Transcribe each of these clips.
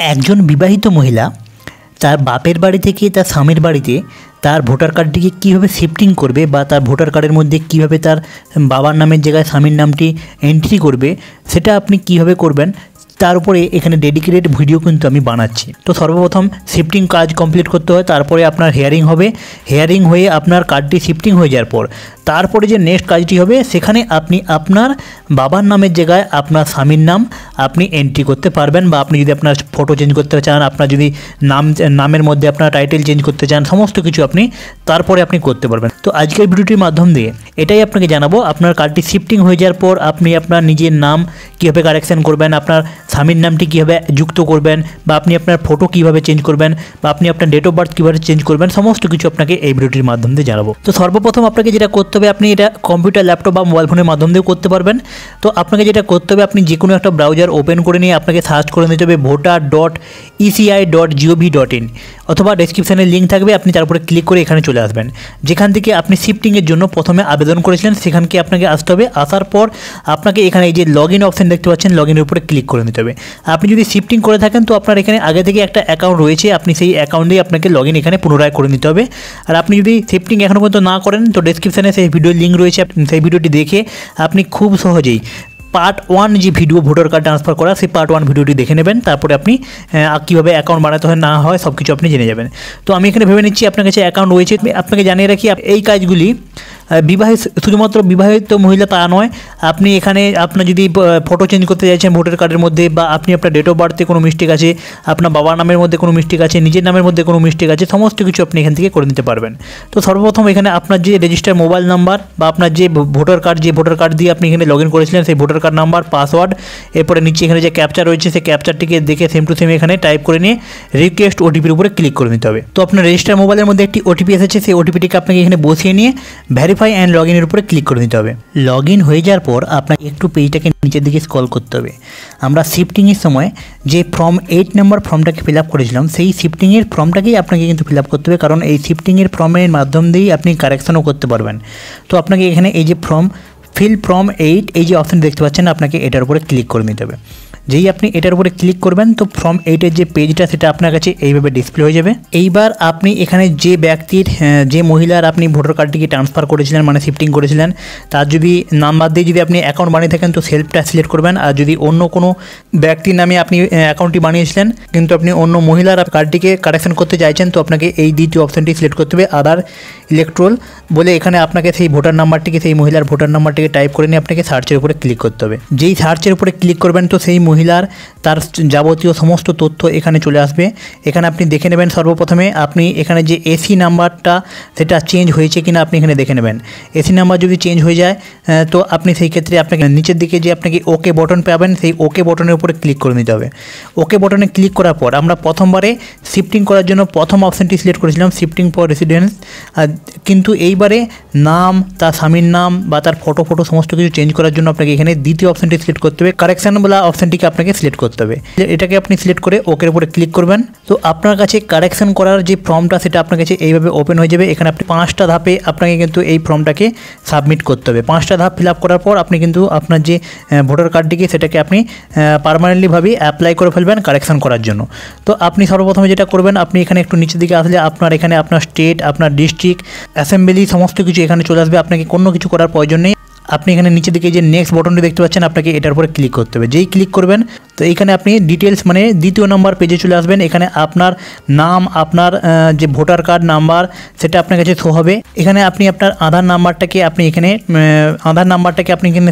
একজন বিবাহিত মহিলা তার বাপের বাড়ি থেকে তার স্বামীর বাড়িতে তার ভোটার কার্ডটিকে কীভাবে শিফটিং করবে বা তার ভোটার কার্ডের মধ্যে কীভাবে তার বাবার নামের জায়গায় স্বামীর নামটি এন্ট্রি করবে সেটা আপনি কীভাবে করবেন তার উপরে এখানে ডেডিকেটেড ভিডিও কিন্তু আমি বানাচ্ছি। তো সর্বপ্রথম শিফটিং কাজ কমপ্লিট করতে হয়, তারপরে আপনার হেয়ারিং হবে, হেয়ারিং হয়ে আপনার কার্ডটি শিফটিং হয়ে যাওয়ার পর তারপরে যে নেক্সট কাজটি হবে সেখানে আপনি আপনার বাবার নামের জায়গায় আপনার স্বামীর নাম আপনি এন্ট্রি করতে পারবেন, বা আপনি যদি আপনার ফটো চেঞ্জ করতে চান, আপনার যদি নামের মধ্যে আপনার টাইটেল চেঞ্জ করতে চান, সমস্ত কিছু আপনি তারপরে আপনি করতে পারবেন। তো আজকের ভিডিওটির মাধ্যম দিয়ে এটাই আপনাকে জানাবো, আপনার কার্ডটি শিফটিং হয়ে যাওয়ার পর আপনি আপনার নিজের নাম কীভাবে কারেকশন করবেন, আপনার স্বামীর নামটি কীভাবে যুক্ত করবেন, বা আপনি আপনার ফটো কীভাবে চেঞ্জ করবেন, বা আপনি আপনার ডেট অফ বার্থ কীভাবে চেঞ্জ করবেন, সমস্ত কিছু আপনাকে এই ভিডিওটির মাধ্যম দিয়ে জানাবো। তো সর্বপ্রথম আপনাকে যেটা করতে হবে, আপনি এটা কম্পিউটার, ল্যাপটপ বা মোবাইল ফোনের মাধ্যম দিয়েও করতে পারবেন। তো আপনাকে যেটা করতে হবে, আপনি যে কোনো একটা ব্রাউজার ওপেন করে নিয়ে আপনাকে সার্চ করে নিতে হবে voter.eci.gov.in, অথবা ডেসক্রিপশানে লিঙ্ক থাকবে, আপনি তার উপরে ক্লিক করে এখানে চলে আসবেন। যেখান থেকে আপনি শিফটিংয়ের জন্য প্রথমে আবেদন করেছিলেন সেখানকে আপনাকে আসতে হবে। আসার পর আপনাকে এখানে এই যে লগ ইন অপশান দেখতে পাচ্ছেন, লগ ইনের উপরে ক্লিক করে নিতে হবে। আপনি যদি শিফটিং করে থাকেন তো আপনার এখানে আগে থেকে একটা অ্যাকাউন্ট রয়েছে, আপনি সেই অ্যাকাউন্টেই আপনাকে লগ ইন এখানে পুনরায় করে নিতে হবে। আর আপনি যদি শিফটিং এখনও পর্যন্ত না করেন তো ডেসক্রিপশানে সেই ভিডিওর লিঙ্ক রয়েছে, সেই ভিডিওটি দেখে আপনি খুব সহজেই পার্ট 1 যে ভিডিও ভোটার কার্ড ট্রান্সফার করা, সেই পার্ট 1 ভিডিওটি দেখে নেবেন। তারপরে আপনি কীভাবে অ্যাকাউন্ট বানাতে হয় না হয় সব কিছু আপনি জেনে যাবেন। তো আমি এখানে ভেবে নিচ্ছি আপনার কাছে অ্যাকাউন্ট রয়েছে। আপনাকে জানিয়ে রাখি, এই কাজগুলি শুধুমাত্র বিবাহিত মহিলা তা নয়, আপনি এখানে আপনার যদি ফটো চেঞ্জ করতে চাইছেন ভোটার কার্ডের মধ্যে, বা আপনি আপনার ডেট অফ বার্থে কোনো মিস্টেক আছে, আপনার বাবার নামের মধ্যে কোনো মিস্টেক আছে, নিজের নামের মধ্যে কোনো মিস্টেক আছে, সমস্ত কিছু আপনি এখান থেকে করে নিতে পারবেন। তো সর্বপ্রথম এখানে আপনার যে রেজিস্টার মোবাইল নাম্বার বা আপনার যে ভোটার কার্ড দিয়ে আপনি এখানে লগ ইন করেছিলেন সেই ভোটার কার্ড নাম্বার, পাসওয়ার্ড, এরপরে নিচে এখানে যে ক্যাপচার রয়েছে সেই ক্যাপচারটিকে দেখে সেম টু সেম এখানে টাইপ করে নিয়ে রিকোয়েস্ট ওটিপির উপরে ক্লিক করে নিতে হবে। তো আপনার রেজিস্টার মোবাইলের মধ্যে একটি ওটিপি এসেছে, সেই ওটিপিটিকে আপনাকে এখানে বসিয়ে নিয়ে ভেরিফাই অ্যান্ড লগ ইনের উপরে ক্লিক করে দিতে হবে। লগ ইন হয়ে যাওয়ার পর আপনাকে একটু পেজটাকে নিচের দিকে স্ক্রল করতে হবে। আমরা শিফটিংয়ের সময় যে ফর্ম 8 নম্বর ফর্মটাকে ফিল আপ করেছিলাম সেই শিফটিংয়ের ফর্মটাকেই আপনাকে কিন্তু ফিল আপ করতে হবে, কারণ এই শিফটিংয়ের ফর্মের মাধ্যম দিয়েই আপনি কারেকশনও করতে পারবেন। তো আপনাকে এখানে এই যে ফিল ফর্ম 8 এই যে অপশন দেখতে পাচ্ছেন, আপনাকে এটার উপরে ক্লিক করে নিতে হবে। যেই আপনি এটার উপরে ক্লিক করবেন তো ফর্ম 8-এর যে পেজটা সেটা আপনার কাছে এইভাবে ডিসপ্লে হয়ে যাবে। এইবার আপনি এখানে যে ব্যক্তির যে মহিলার আপনি ভোটার কার্ডটিকে ট্রান্সফার করেছিলেন মানে শিফটিং করেছিলেন তার যদি নাম্বার দিয়ে যদি আপনি অ্যাকাউন্ট বানিয়ে থাকেন তো সেলফটা সিলেক্ট করবেন। আর যদি অন্য কোনো ব্যক্তির নামে আপনি অ্যাকাউন্টটি বানিয়েছিলেন কিন্তু আপনি অন্য মহিলার কার্ডটিকে কারেকশন করতে চাইছেন তো আপনাকে এই দ্বিতীয় অপশানটি সিলেক্ট করতে হবে, আদার ইলেকট্রোল বলে। এখানে আপনাকে সেই ভোটার নাম্বারটিকে, সেই মহিলার ভোটার নাম্বারটিকে টাইপ করে নিয়ে আপনাকে সার্চের উপরে ক্লিক করতে হবে। যেই সার্চের উপরে ক্লিক করবেন তো সেই মহিলার তার যাবতীয় সমস্ত তথ্য এখানে চলে আসবে। এখানে আপনি দেখে নেবেন সর্বপ্রথমে আপনি এখানে যে এসি নাম্বারটা সেটা চেঞ্জ হয়েছে কিনা আপনি এখানে দেখে নেবেন। এসি নাম্বার যদি চেঞ্জ হয়ে যায় তো আপনি সেই ক্ষেত্রে আপনাকে নিচের দিকে যে আপনাকে ওকে বটন পাবেন সেই ওকে বটনের উপরে ক্লিক করে নিতে হবে। ওকে বটনে ক্লিক করার পর আমরা প্রথমবারে শিফটিং করার জন্য প্রথম অপশানটি সিলেক্ট করেছিলাম, শিফটিং ফর রেসিডেন্স, কিন্তু এইবারে নাম, তার স্বামীর নাম বা তার ফটো সমস্ত কিছু চেঞ্জ করার জন্য আপনাকে এখানে দ্বিতীয় অপশানটি সিলেক্ট করতে হবে, কারেকশন বলা অপশানটিকে আপনাকে সিলেক্ট করতে হবে। এটাকে আপনি সিলেক্ট করে ওকের উপরে ক্লিক করবেন। তো আপনার কাছে কারেকশন করার যে ফর্মটা সেটা আপনার কাছে এইভাবে ওপেন হয়ে যাবে। এখানে আপনি 5টা ধাপে আপনাকে কিন্তু এই ফর্মটাকে সাবমিট করতে হবে। 5টা ধাপ ফিল আপ করার পর আপনি কিন্তু আপনার যে ভোটার কার্ডটিকে সেটাকে আপনি পার্মানেন্টলিভাবে অ্যাপ্লাই করে ফেলবেন কারেকশন করার জন্য। তো আপনি সর্বপ্রথমে যেটা করবেন, আপনি এখানে একটু নিচের দিকে আসলে আপনার এখানে আপনার স্টেট, আপনার ডিস্ট্রিক্ট, অ্যাসেম্বলি সমস্ত কিছু এখানে চলে আসবে। আপনাকে কোনো কিছু করার প্রয়োজন নেই। আপনি এখানে নিচের দিকে যে নেক্সট বটনটি দেখতে পাচ্ছেন আপনাকে এটার উপরে ক্লিক করতে হবে। যেই ক্লিক করবেন তো এইখানে আপনি ডিটেলস মানে দ্বিতীয় নম্বর পেজে চলে আসবেন। এখানে আপনার নাম, আপনার যে ভোটার কার্ড নাম্বার সেটা আপনার কাছে শো হবে। এখানে আপনি আপনার আধার নাম্বারটাকে আপনি এখানে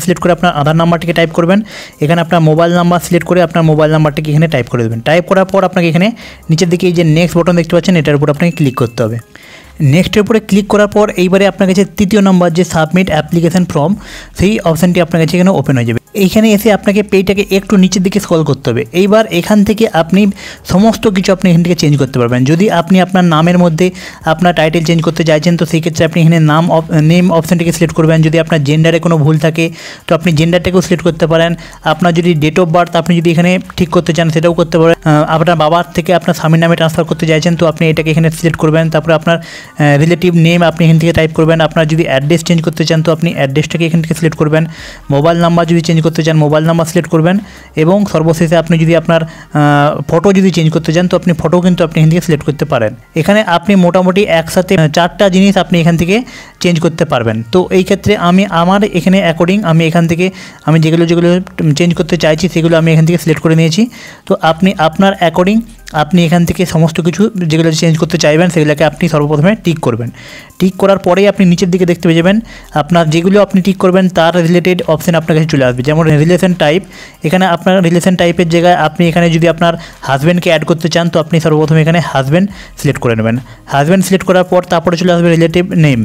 সিলেক্ট করে আপনার আধার নাম্বারটাকে টাইপ করবেন। এখানে আপনার মোবাইল নাম্বার সিলেক্ট করে আপনার মোবাইল নাম্বারটাকে এখানে টাইপ করে দেবেন। টাইপ করার পর আপনাকে এখানে নিচের দিকে এই যে নেক্সট বটন দেখতে পাচ্ছেন এটার উপর আপনাকে ক্লিক করতে হবে। নেক্সটের উপরে ক্লিক করার পর এইবারে আপনার কাছে তৃতীয় নম্বর যে সাবমিট অ্যাপ্লিকেশন ফর্ম সেই অপশানটি আপনার কাছে এখানে ওপেন হয়ে যাবে। এইখানে এসে আপনাকে পেজটাকে একটু নিচের দিকে স্ক্রল করতে হবে। এইবার এখান থেকে আপনি সমস্ত কিছু আপনি এখান থেকে চেঞ্জ করতে পারবেন। যদি আপনি আপনার নামের মধ্যে আপনার টাইটেল চেঞ্জ করতে চাইছেন তো সেই ক্ষেত্রে আপনি এখানে নেম অপশানটিকে সিলেক্ট করবেন। যদি আপনার জেন্ডারে কোনো ভুল থাকে তো আপনি জেন্ডারটাকেও সিলেক্ট করতে পারেন। আপনার যদি ডেট অফ বার্থ আপনি যদি এখানে ঠিক করতে চান সেটাও করতে পারেন। আপনার বাবার থেকে আপনার স্বামীর নামে ট্রান্সফার করতে চাইছেন তো আপনি এটাকে এখানে সিলেক্ট করবেন। তারপরে আপনার রিলেটিভ নেম আপনি এখান থেকে টাইপ করবেন। আপনার যদি অ্যাড্রেস চেঞ্জ করতে চান তো আপনি অ্যাড্রেসটাকে এখান থেকে সিলেক্ট করবেন। মোবাইল নাম্বার যদি চেঞ্জ করতে চান মোবাইল নাম্বার সিলেক্ট করবেন। এবং সর্বশেষে আপনি যদি আপনার ফটো যদি চেঞ্জ করতে চান তো আপনি ফটো কিন্তু আপনি এখান থেকে সিলেক্ট করতে পারেন। এখানে আপনি মোটামুটি একসাথে 4টা জিনিস আপনি এখান থেকে চেঞ্জ করতে পারবেন। তো এই ক্ষেত্রে আমি আমার এখানে অ্যাকর্ডিং আমি এখান থেকে আমি যেগুলো চেঞ্জ করতে চাইছি সেগুলো আমি এখান থেকে সিলেক্ট করে নিয়েছি। তো আপনি আপনার অ্যাকর্ডিং আপনি এখান থেকে সমস্ত কিছু যেগুলো চেঞ্জ করতে চাইবেন সেগুলোকে আপনি সর্বপ্রথমে টিক করবেন। টিক করার পরেই আপনি নিচের দিকে দেখতে পেয়ে যাবেন আপনার যেগুলো আপনি টিক করবেন তার রিলেটেড অপশান আপনার কাছে চলে আসবে। যেমন রিলেশন টাইপ, এখানে আপনার রিলেশন টাইপের জায়গায় আপনি এখানে যদি আপনার হাজব্যান্ডকে অ্যাড করতে চান তো আপনি সর্বপ্রথমে এখানে হাজব্যান্ড সিলেক্ট করে নেবেন। হাজব্যান্ড সিলেক্ট করার পর তারপরে চলে আসবে রিলেটিভ নেম।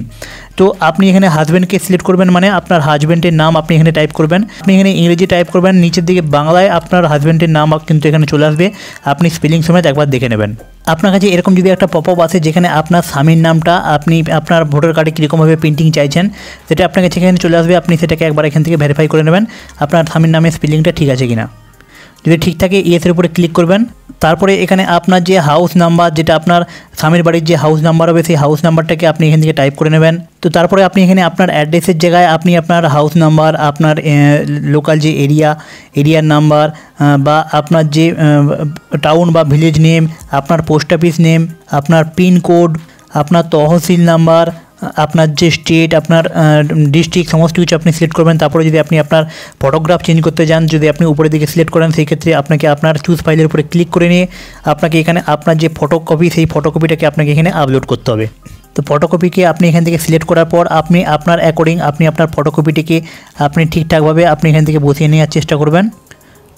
তো আপনি এখানে হাজব্যান্ডকে সিলেক্ট করবেন, মানে আপনার হাজব্যান্ডের নাম আপনি এখানে টাইপ করবেন। আপনি এখানে ইংরেজি টাইপ করবেন, নিচের দিকে বাংলায় আপনার হাজব্যান্ডের নাম কিন্তু এখানে চলে আসবে। আপনি স্পেলিং সমেত একবার দেখে নেবেন। আপনার কাছে এরকম যদি একটা পপ আপ আসে যেখানে আপনার স্বামীর নামটা আপনি আপনার ভোটার কার্ডে কীরকমভাবে প্রিন্টিং চাইছেন সেটা আপনার কাছে এখানে চলে আসবে। আপনি সেটাকে একবার এখান থেকে ভেরিফাই করে নেবেন আপনার স্বামীর নামের স্পেলিংটা ঠিক আছে কিনা। যদি ঠিক থাকে ইয়েসের উপরে ক্লিক করবেন। তারপরে এখানে আপনার যে হাউস নাম্বার, যেটা আপনার স্বামীর বাড়ির যে হাউস নাম্বার হবে সেই হাউস নাম্বারটাকে আপনি এখান থেকে টাইপ করে নেবেন। তো তারপরে আপনি এখানে আপনার অ্যাড্রেসের জায়গায় আপনি আপনার হাউস নাম্বার, আপনার লোকাল যে এরিয়ার নাম্বার বা আপনার যে টাউন বা ভিলেজ নেম, আপনার পোস্ট অফিস নেম, আপনার পিনকোড, আপনার তহসিল নাম্বার, আপনার যে স্টেট, আপনার ডিস্ট্রিক্ট সমস্ত কিছু আপনি সিলেক্ট করবেন। তারপরে যদি আপনি আপনার ফটোগ্রাফ চেঞ্জ করতে চান, যদি আপনি উপরের দিকে সিলেক্ট করেন সেই ক্ষেত্রে আপনাকে আপনার চুজ ফাইলের উপরে ক্লিক করে নিয়ে আপনাকে এখানে আপনার যে ফটোকপি সেই ফটোকপিটাকে আপনাকে এখানে আপলোড করতে হবে। তো ফটোকপিকে আপনি এখান থেকে সিলেক্ট করার পর আপনি আপনার অ্যাকর্ডিং আপনি আপনার ফটোকপিটিকে আপনি ঠিকঠাকভাবে আপনি এখান থেকে বসিয়ে নেওয়ার চেষ্টা করবেন।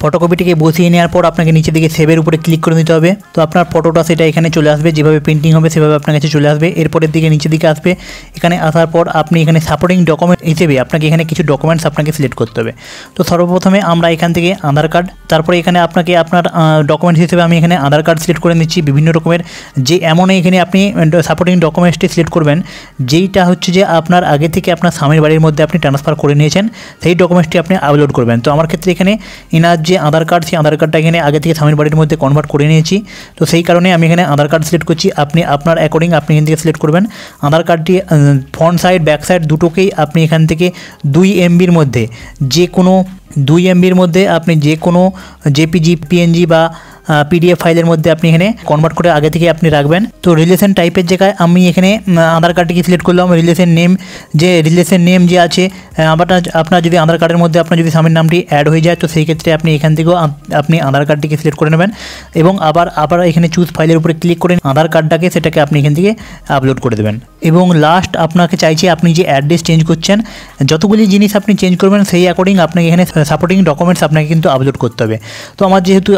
ফটোকপিটিকে বসিয়ে নেওয়ার পর আপনাকে নিচে দিকে সেভের উপরে ক্লিক করে দিতে হবে। তো আপনার ফটোটা সেটা এখানে চলে আসবে, যেভাবে প্রিন্টিং হবে সেভাবে আপনার কাছে চলে আসবে। এরপরের দিকে নিচের দিকে আসবে, এখানে আসার পর আপনি এখানে সাপোর্টিং ডকুমেন্ট হিসেবে আপনাকে এখানে কিছু ডকুমেন্টস আপনাকে সিলেক্ট করতে হবে। তো সর্বপ্রথমে আমরা এখান থেকে আধার কার্ড, তারপরে এখানে আপনাকে আপনার ডকুমেন্টস হিসেবে আমি এখানে আধার কার্ড সিলেক্ট করে নিচ্ছি। বিভিন্ন রকমের যে এমন এখানে আপনি সাপোর্টিং ডকুমেন্টসটি সিলেক্ট করবেন যেইটা হচ্ছে যে আপনার আগে থেকে আপনার স্বামীর বাড়ির মধ্যে আপনি ট্রান্সফার করে নিয়েছেন সেই ডকুমেন্টসটি আপনি আপলোড করবেন। তো আমার ক্ষেত্রে এখানে এনার যে আধার কার্ড সেই আধার কার্ডটা এখানে আগে থেকে স্বামীর বাড়ির মধ্যে কনভার্ট করে নিয়েছি। তো সেই কারণে আমি এখানে আধার কার্ড সিলেক্ট করছি। আপনি আপনার অ্যাকর্ডিং আপনি এখান থেকে সিলেক্ট করবেন। আধার কার্ডটি ফ্রন্ট সাইড ব্যাক সাইড দুটোকেই আপনি এখান থেকে 2 MBর মধ্যে যে কোনো 2 MBর মধ্যে আপনি যে কোনো জেপিজি, পিএনজি বা পিডিএফ ফাইলের মধ্যে আপনি এখানে কনভার্ট করে আগে থেকে আপনি রাখবেন। তো রিলেশন টাইপের জায়গায় আমি এখানে আধার কার্ডটিকে সিলেক্ট করলাম। রিলেশন নেম যে আছে আপনার যদি আধার কার্ডের মধ্যে আপনার যদি স্বামীর নামটি অ্যাড হয়ে যায় তো সেই ক্ষেত্রে আপনি এখান থেকেও আপনি আধার কার্ডটিকে সিলেক্ট করে নেবেন এবং আবার এখানে চুজ ফাইলের উপরে ক্লিক করে আধার কার্ডটাকে সেটাকে আপনি এখান থেকে আপলোড করে দেবেন। এবং লাস্ট আপনাকে চাইছে আপনি যে অ্যাড্রেস চেঞ্জ করছেন যতগুলি জিনিস আপনি চেঞ্জ করবেন সেই অ্যাকর্ডিং আপনাকে এখানে সাপোর্টিং ডকুমেন্টস আপনাকে কিন্তু আপলোড করতে হবে। তো আমার যেহেতু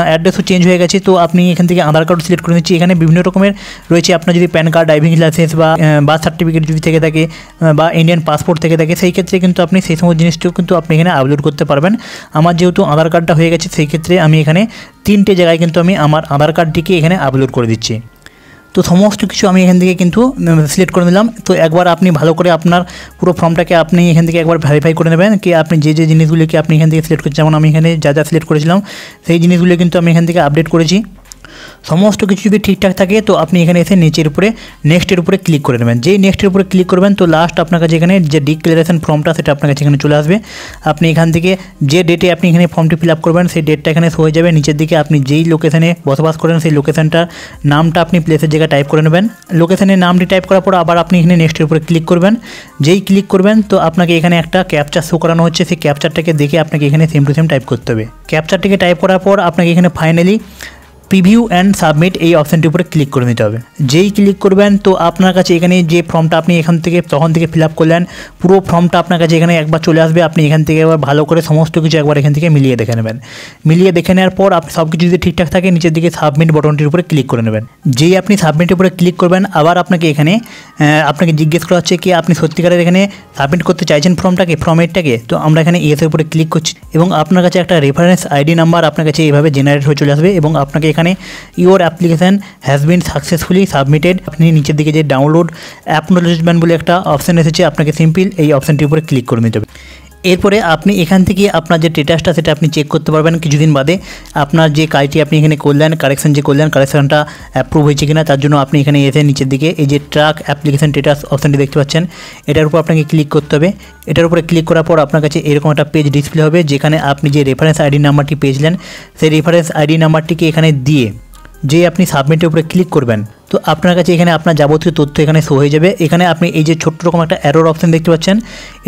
অ্যাড্রেসও চেঞ্জ হয়ে গেছে তো আপনি এখান থেকে আধার কার্ড সিলেক্ট করে নিচ্ছি। এখানে বিভিন্ন রকমের রয়েছে, আপনার যদি প্যান কার্ড, ড্রাইভিং লাইসেন্স বা বার্থ সার্টিফিকেট যদি থেকে থাকে বা ইন্ডিয়ান পাসপোর্ট থেকে থাকে সেই ক্ষেত্রে কিন্তু আপনি সেই সমস্ত জিনিসটিও কিন্তু আপনি এখানে আপলোড করতে পারবেন। আমার যেহেতু আধার কার্ডটা হয়ে গেছে সেই ক্ষেত্রে আমি এখানে 3টে জায়গায় কিন্তু আমি আমার আধার কার্ডটিকে এখানে আপলোড করে দিচ্ছি। তো সমস্ত কিছু আমি এখান থেকে কিন্তু সিলেক্ট করে নিলাম। তো একবার আপনি ভালো করে আপনার পুরো ফর্মটাকে আপনি এখান থেকে একবার ভেরিফাই করে নেবেন কি আপনি যে জিনিসগুলিকে আপনি এখান থেকে সিলেক্ট করছেন, যেমন আমি এখানে যা সিলেক্ট করেছিলাম সেই জিনিসগুলো কিন্তু আমি এখান থেকে আপডেট করেছি। সমস্ত কিছু যদি ঠিকঠাক থাকে তো আপনি এখানে এসে নিচের উপরে নেক্সটের উপরে ক্লিক করে নেবেন। যেই নেক্সটের উপরে ক্লিক করবেন তো লাস্ট আপনার কাছে এখানে যে ডিক্লারেশন ফর্মটা সেটা আপনার কাছে এখানে চলে আসবে। আপনি এখান থেকে যে ডেটে আপনি এখানে ফর্মটি ফিল আপ করবেন সেই ডেটটা এখানে শো হয়ে যাবে। নিচের দিকে আপনি যেই লোকেশানে বসবাস করেন সেই লোকেশানটার নামটা আপনি প্লেসের জায়গায় টাইপ করে নেবেন। লোকেশানের নামটি টাইপ করার পর আবার আপনি এখানে নেক্সটের উপরে ক্লিক করবেন। যেই ক্লিক করবেন তো আপনাকে এখানে একটা ক্যাপচার শো করানো হচ্ছে, সেই ক্যাপচারটাকে দেখে আপনাকে এখানে সেম টু সেম টাইপ করতে হবে। ক্যাপচারটিকে টাইপ করার পর আপনাকে এখানে ফাইনালি প্রিভিউ অ্যান্ড সাবমিট এই অপশানটির উপরে ক্লিক করে নিতে হবে। যেই ক্লিক করবেন তো আপনার কাছে এখানে যে ফর্মটা আপনি তখন থেকে ফিল আপ করলেন পুরো ফর্মটা আপনার কাছে এখানে একবার চলে আসবে। আপনি এখান থেকে একবার ভালো করে সমস্ত কিছু একবার এখান থেকে মিলিয়ে দেখে নেবেন। মিলিয়ে দেখে নেওয়ার পর আপনি সব কিছু যদি ঠিকঠাক থাকে নিচের দিকে সাবমিট বটনটির উপরে ক্লিক করে নেবেন। যেই আপনি সাবমিটের উপরে ক্লিক করবেন আবার আপনাকে এখানে আপনাকে জিজ্ঞেস করা হচ্ছে কি আপনি সত্যিকারের এখানে সাবমিট করতে চাইছেন ফর্মেটটাকে। তো আমরা এখানে ইয়েসের উপরে ক্লিক করছি এবং আপনার কাছে একটা রেফারেন্স আইডি নাম্বার আপনার কাছে এইভাবে জেনারেট হয়ে চলে আসবে এবং আপনাকে এখানে your application has been successfully submitted. আপনি নিচের দিকে যে ডাউনলোড অ্যাকনোলেজমেন্ট বলে একটা অপশান এসেছে আপনাকে সিম্পল এই অপশানটির উপরে ক্লিক করে নিতে হবে। এরপরে আপনি এখান থেকে আপনার যে স্ট্যাটাসটা সেটা আপনি চেক করতে পারবেন কিছুদিন বাদে। আপনার যে কাজটি আপনি এখানে করলেন, কারেকশন যে করলেন, কারেকশনটা অ্যাপ্রুভ হয়েছে কিনা তার জন্য আপনি এখানে এসে নিচের দিকে এই যে ট্র্যাক অ্যাপ্লিকেশন স্ট্যাটাস অপশানটি দেখতে পাচ্ছেন, এটার উপর আপনাকে ক্লিক করতে হবে। এটার উপরে ক্লিক করার পর আপনার কাছে এরকম একটা পেজ ডিসপ্লে হবে, যেখানে আপনি যে রেফারেন্স আইডি নাম্বারটি পেয়েছিলেন সেই রেফারেন্স আইডি নাম্বারটিকে এখানে দিয়ে যে আপনি সাবমিটের উপরে ক্লিক করবেন, তো আপনার কাছে এখানে আপনার যাবতীয় তথ্য এখানে শো হয়ে যাবে। এখানে আপনি এই যে ছোট্ট রকম একটা অ্যারোর অপশান দেখতে পাচ্ছেন,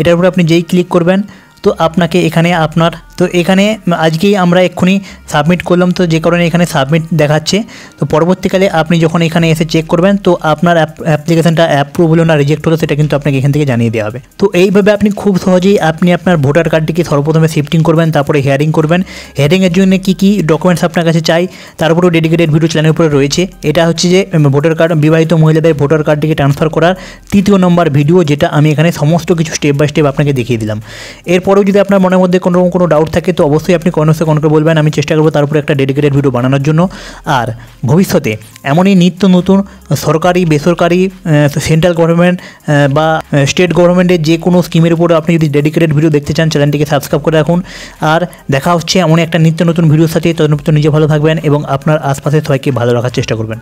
এটার উপরে আপনি যেই ক্লিক করবেন তো আপনাকে এখানে আপনার তো এখানে আজকেই আমরা এক্ষুনি সাবমিট করলাম, তো যে কারণে এখানে সাবমিট দেখাচ্ছে। তো পরবর্তীকালে আপনি যখন এখানে এসে চেক করবেন তো আপনার অ্যাপ্লিকেশনটা অ্যাপ্রুভ হলো না রিজেক্ট হলো সেটা কিন্তু আপনাকে এখান থেকে জানিয়ে দেওয়া হবে। তো এইভাবে আপনি খুব সহজেই আপনি আপনার ভোটার কার্ডটিকে সর্বপ্রথমে শিফটিং করবেন, তারপরে হেয়ারিং করবেন। হেয়ারিংয়ের জন্য কী কী ডকুমেন্টস আপনার কাছে চাই তার উপরেও ডেডিকেটেড ভিডিও চ্যানেলের উপরে রয়েছে। এটা হচ্ছে যে ভোটার কার্ড, বিবাহিত মহিলাদের ভোটার কার্ডটিকে ট্রান্সফার করার 3য় নম্বর ভিডিও, যেটা আমি এখানে সমস্ত কিছু স্টেপ বাই স্টেপ আপনাকে দেখিয়ে দিলাম। এরপরেও যদি আপনার মনের মধ্যে কোনো ডাউট থাকে তো অবশ্যই আপনি কমেন্টসে কমেন্ট করে বলবেন, আমি চেষ্টা করবো তার উপরে একটা ডেডিকেটেড ভিডিও বানানোর জন্য। আর ভবিষ্যতে এমনই নিত্য নতুন সরকারি, বেসরকারি, সেন্ট্রাল গভর্নমেন্ট বা স্টেট গভর্নমেন্টের যে কোনো স্কিমের উপরে আপনি যদি ডেডিকেটেড ভিডিও দেখতে চান চ্যানেলটিকে সাবস্ক্রাইব করে রাখুন। আর দেখা হচ্ছে এমন একটা নিত্য নতুন ভিডিওর সাথে। ততক্ষণ নিজে ভালো থাকবেন এবং আপনার আশপাশের সবাইকে ভালো রাখার চেষ্টা করবেন।